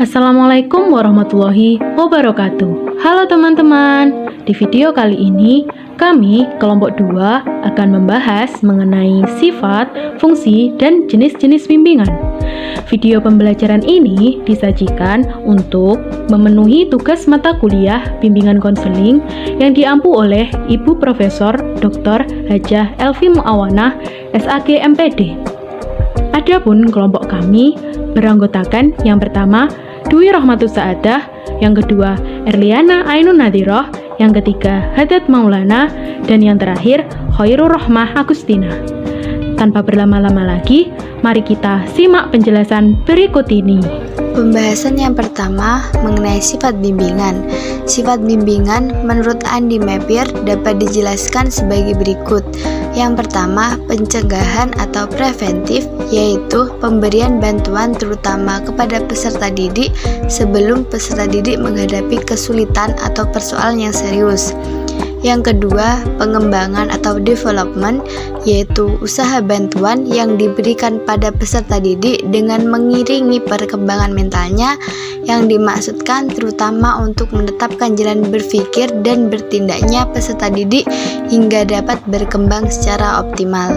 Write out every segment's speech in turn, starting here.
Assalamualaikum warahmatullahi wabarakatuh. Halo teman-teman, di video kali ini kami kelompok 2 akan membahas mengenai sifat, fungsi, dan jenis-jenis bimbingan. Video pembelajaran ini disajikan untuk memenuhi tugas mata kuliah bimbingan konseling yang diampu oleh Ibu Profesor Dr. Hajah Elvi Muawanah, SAG MPD. Adapun kelompok kami beranggotakan yang pertama Dwi Rohmatus Saadah, yang kedua Erliana Ainun Nadhiroh, yang ketiga Haddad Maulana, dan yang terakhir Khairul Rohmah Agustina. Tanpa berlama-lama lagi, mari kita simak penjelasan berikut ini. Pembahasan yang pertama mengenai sifat bimbingan. Sifat bimbingan menurut Andi Meppier dapat dijelaskan sebagai berikut. Yang pertama, pencegahan atau preventif, yaitu pemberian bantuan terutama kepada peserta didik sebelum peserta didik menghadapi kesulitan atau persoalan yang serius. Yang kedua, pengembangan atau development, yaitu usaha bantuan yang diberikan pada peserta didik dengan mengiringi perkembangan mentalnya yang dimaksudkan terutama untuk menetapkan jalan berpikir dan bertindaknya peserta didik hingga dapat berkembang secara optimal.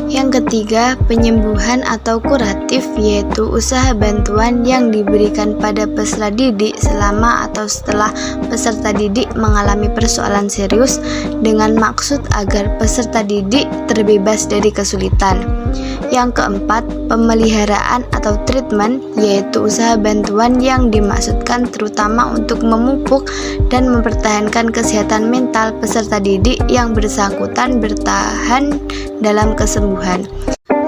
Yang ketiga, penyembuhan atau kuratif, yaitu usaha bantuan yang diberikan pada peserta didik selama atau setelah peserta didik mengalami persoalan serius dengan maksud agar peserta didik terbebas dari kesulitan. Yang keempat, pemeliharaan atau treatment, yaitu usaha bantuan yang dimaksudkan terutama untuk memupuk dan mempertahankan kesehatan mental peserta didik yang bersangkutan bertahan dalam kesembuhan.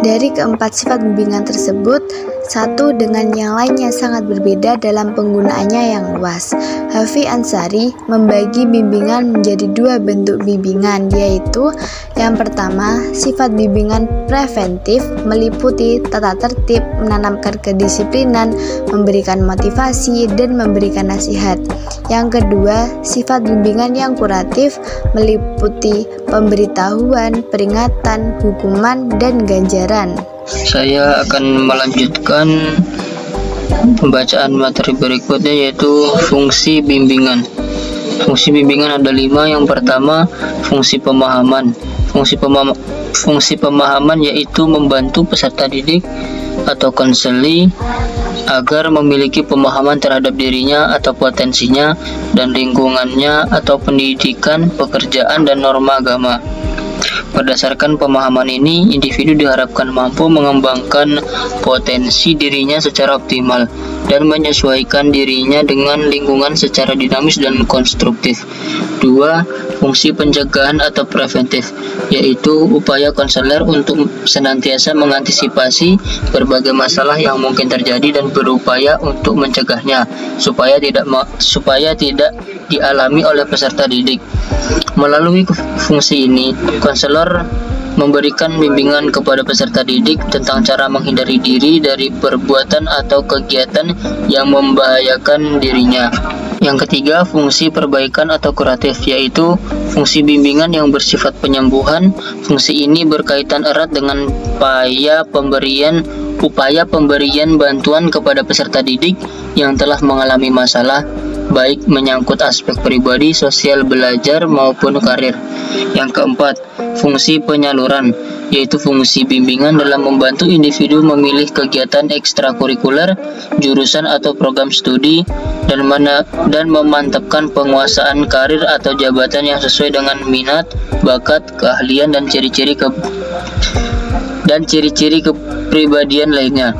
Dari keempat sifat bimbingan tersebut, satu dengan yang lainnya sangat berbeda dalam penggunaannya yang luas. Hafi Ansari membagi bimbingan menjadi dua bentuk bimbingan, yaitu yang pertama, sifat bimbingan preventif meliputi tata tertib, menanamkan kedisiplinan, memberikan motivasi, dan memberikan nasihat. Yang kedua, sifat bimbingan yang kuratif meliputi pemberitahuan, peringatan, hukuman, dan ganjaran. Saya akan melanjutkan pembacaan materi berikutnya, yaitu fungsi bimbingan. Fungsi bimbingan ada 5. Yang pertama, fungsi pemahaman. Fungsi pemahaman yaitu membantu peserta didik atau konseli agar memiliki pemahaman terhadap dirinya atau potensinya dan lingkungannya atau pendidikan, pekerjaan, dan norma agama. Berdasarkan pemahaman ini, individu diharapkan mampu mengembangkan potensi dirinya secara optimal dan menyesuaikan dirinya dengan lingkungan secara dinamis dan konstruktif. 2. Fungsi pencegahan atau preventif, yaitu upaya konselor untuk senantiasa mengantisipasi berbagai masalah yang mungkin terjadi dan berupaya untuk mencegahnya supaya tidak dialami oleh peserta didik. Melalui fungsi ini, konselor memberikan bimbingan kepada peserta didik tentang cara menghindari diri dari perbuatan atau kegiatan yang membahayakan dirinya. Yang ketiga, fungsi perbaikan atau kuratif, yaitu fungsi bimbingan yang bersifat penyembuhan. Fungsi ini berkaitan erat dengan upaya pemberian bantuan kepada peserta didik yang telah mengalami masalah, baik menyangkut aspek pribadi, sosial, belajar, maupun karir. Yang keempat, fungsi penyaluran, yaitu fungsi bimbingan dalam membantu individu memilih kegiatan ekstrakurikuler, jurusan atau program studi, dan memantapkan penguasaan karir atau jabatan yang sesuai dengan minat, bakat, keahlian, dan ciri-ciri kepribadian lainnya.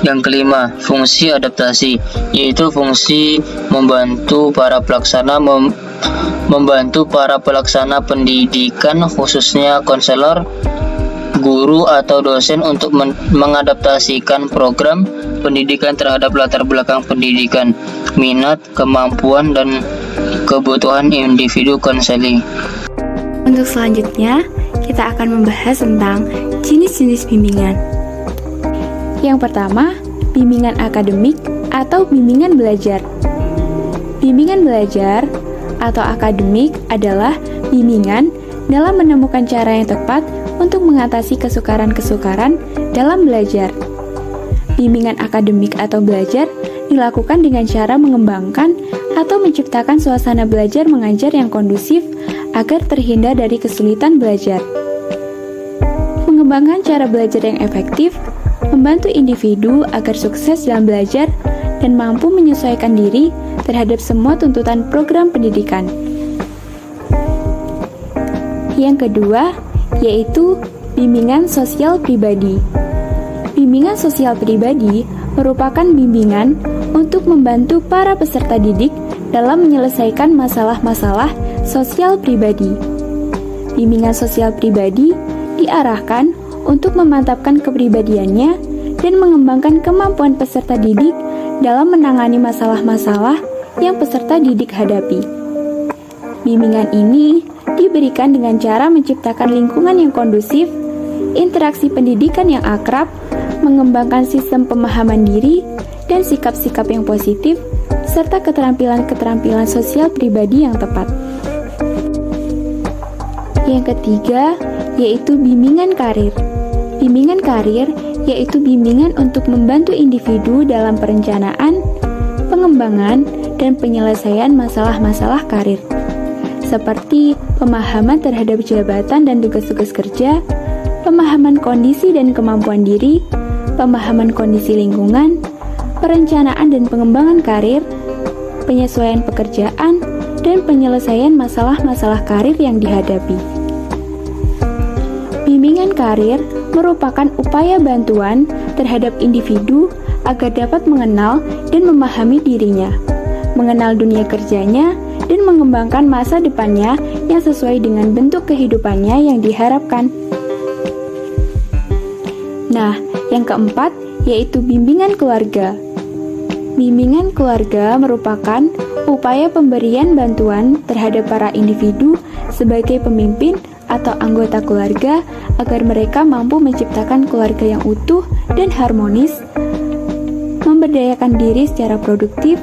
Yang kelima, fungsi adaptasi, yaitu fungsi membantu para pelaksana pendidikan, khususnya konselor, guru, atau dosen untuk mengadaptasikan program pendidikan terhadap latar belakang pendidikan, minat, kemampuan, dan kebutuhan individu konseli. Untuk selanjutnya, kita akan membahas tentang jenis-jenis bimbingan. Yang pertama, bimbingan akademik atau bimbingan belajar. Bimbingan belajar atau akademik adalah bimbingan dalam menemukan cara yang tepat untuk mengatasi kesukaran-kesukaran dalam belajar. Bimbingan akademik atau belajar dilakukan dengan cara mengembangkan atau menciptakan suasana belajar mengajar yang kondusif agar terhindar dari kesulitan belajar. Mengembangkan cara belajar yang efektif, membantu individu agar sukses dalam belajar dan mampu menyesuaikan diri terhadap semua tuntutan program pendidikan. Yang kedua, yaitu bimbingan sosial pribadi. Bimbingan sosial pribadi merupakan bimbingan untuk membantu para peserta didik dalam menyelesaikan masalah-masalah sosial pribadi. Bimbingan sosial pribadi diarahkan untuk memantapkan kepribadiannya dan mengembangkan kemampuan peserta didik dalam menangani masalah-masalah yang peserta didik hadapi. Bimbingan ini diberikan dengan cara menciptakan lingkungan yang kondusif, interaksi pendidikan yang akrab, mengembangkan sistem pemahaman diri dan sikap-sikap yang positif, serta keterampilan-keterampilan sosial pribadi yang tepat. Yang ketiga, yaitu bimbingan karir. Bimbingan karir yaitu bimbingan untuk membantu individu dalam perencanaan, pengembangan, dan penyelesaian masalah-masalah karir, seperti pemahaman terhadap jabatan dan tugas-tugas kerja, pemahaman kondisi dan kemampuan diri, pemahaman kondisi lingkungan, perencanaan dan pengembangan karir, penyesuaian pekerjaan, dan penyelesaian masalah-masalah karir yang dihadapi. Bimbingan karir merupakan upaya bantuan terhadap individu agar dapat mengenal dan memahami dirinya, mengenal dunia kerjanya, dan mengembangkan masa depannya yang sesuai dengan bentuk kehidupannya yang diharapkan. Nah, yang keempat yaitu bimbingan keluarga. Bimbingan keluarga merupakan upaya pemberian bantuan terhadap para individu sebagai pemimpin atau anggota keluarga agar mereka mampu menciptakan keluarga yang utuh dan harmonis, memberdayakan diri secara produktif,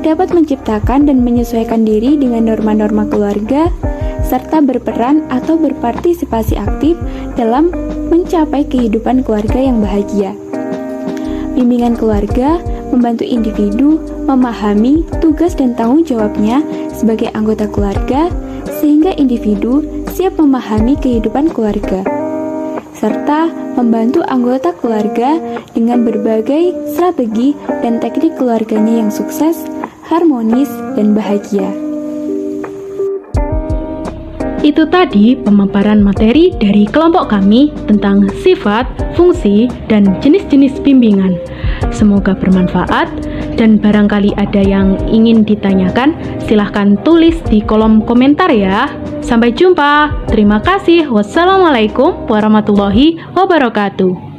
dapat menciptakan dan menyesuaikan diri dengan norma-norma keluarga, serta berperan atau berpartisipasi aktif dalam mencapai kehidupan keluarga yang bahagia. Bimbingan keluarga membantu individu memahami tugas dan tanggung jawabnya sebagai anggota keluarga, sehingga individu siap memahami kehidupan keluarga, serta membantu anggota keluarga dengan berbagai strategi dan teknik keluarganya yang sukses, harmonis, dan bahagia. Itu tadi pemaparan materi dari kelompok kami tentang sifat, fungsi, dan jenis-jenis bimbingan. Semoga bermanfaat, dan barangkali ada yang ingin ditanyakan, silahkan tulis di kolom komentar ya. Sampai jumpa. Terima kasih. Wassalamualaikum warahmatullahi wabarakatuh.